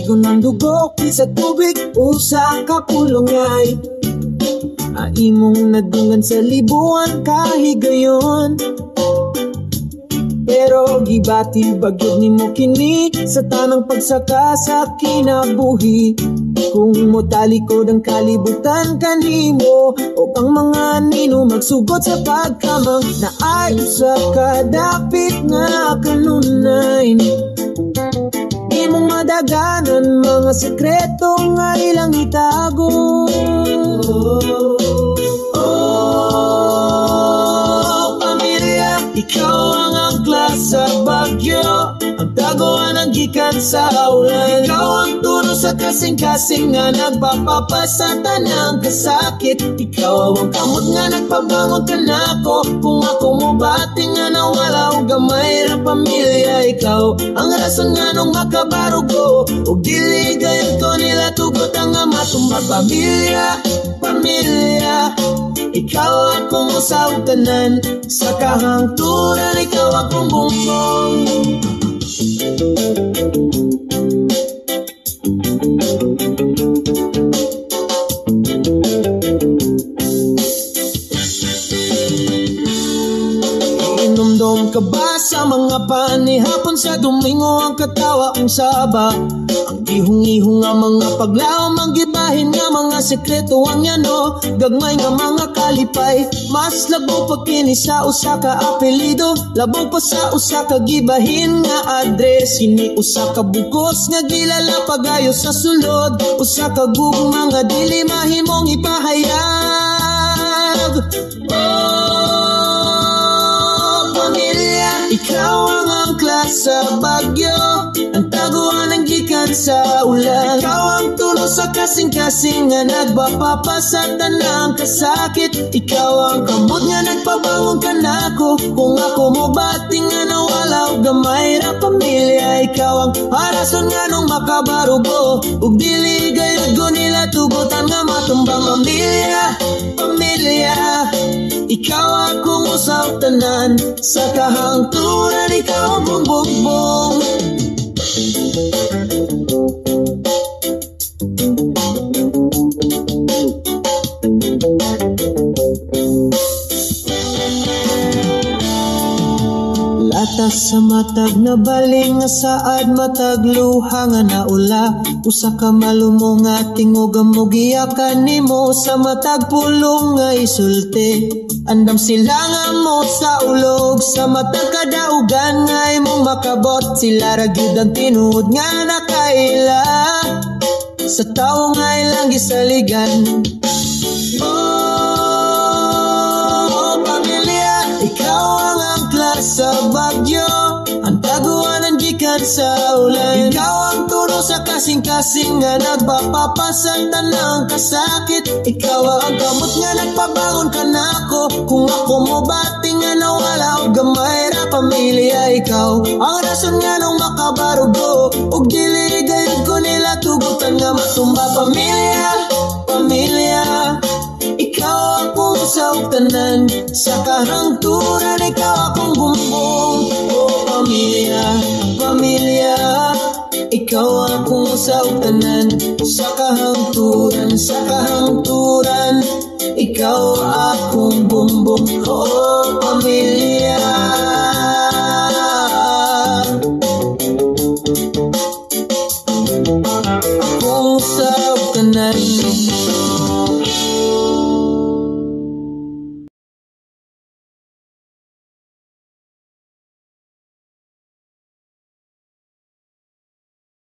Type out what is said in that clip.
Ligo ng dugo sa tubig usa ka pulongay. Aimong nadungan sa libuan kahigayon. Pero gibati bagyod nimo kini sa tanang pagsaka sa kinabuhi. Kung mo talikod ang kalibutan kanimo o ang mga nino magsugot sa pagkamang na ay usa ka dapit nga kanunay. Di mong madaganan mga sekreto nga ilang itago. Pamilya, ikaw ang angkla sa bagyo, ang taguan ang gikan sa ulan. Ikaw ang tuno sa kasing-kasing nga nagpapapasata ng kasakit. Ikaw ang kamot nga nagpabangon ka na ako. Kung ako mo bati nga nawala o gamay ra pamilya. Ikaw ang rason nga nung makabarugo o diligayan ko nila tugot ang matumbag. Pamilya, pamilya, ikaw akong usawtanan sa kahangturan, ikaw akong bumbong. Inumdum ka ba sa mga panihapon sa Domingo ang katawa ang saba? Ang ihong-ihong nga mga paglaom ang gibahin nga mga sekreto ang yano. Gagmay nga mga kalipay, mas labo pa kini sa usa ka apelido. Labo pa sa usa ka gibahin nga address. Ini usa ka bukos nga gilala pagayo sa sulod. Usa ka gugma nga dili mahimong ipahayag. Pamilya, ikaw ang angkla sa bagyo, ang taguan ang gikan sa ulan. Ikaw ang tulo sa kasing-kasing nga nagpapapasata ng kasakit. Ikaw ang kamot nga nagpabangon ka na ako. Kung ako mo bati nga nawala o gamay ra pamilya. Ikaw ang harason nga nung makabarugo ug dili gayud ko nila tugutan nga matumbang. Pamilya, pamilya, ikaw akong usawtanan sa kahangturan, ikaw ang bumbong. Latas sa matag na baling nga saad matag luha nga naula. Usa ka malumo nga tingog mo giyakan nimo sa matag pulong nga isulti. Andam sila nga mo sa ulog sa matag kadaugan nga imong makabot. Sila ra gyud ang tinuod nga nakaila sa tawo nga ilang gisaligan. Pamilya, ikaw ang angkla sa bagyo, ang taguan ang gikan sa ulan. Ikaw ang turo sa kasing-kasing nga nagpapapasata ng kasakit. Ikaw ang kamot nga nagpabangon ka na ako. Kung ako mo bati nga nawala o gamay ra pamilya. Ikaw ang rason nga nung makabarugo ug dili gayud ko nila tugutan nga matumba. Pamilya, pamilya, ikaw akong usawtanan sa kahangturan, ikaw akong bumbong. Pamilya, pamilya, ikaw akong usawtanan sa kahangturan, sa kahangturan, ikaw akong bumbong. Pamilya.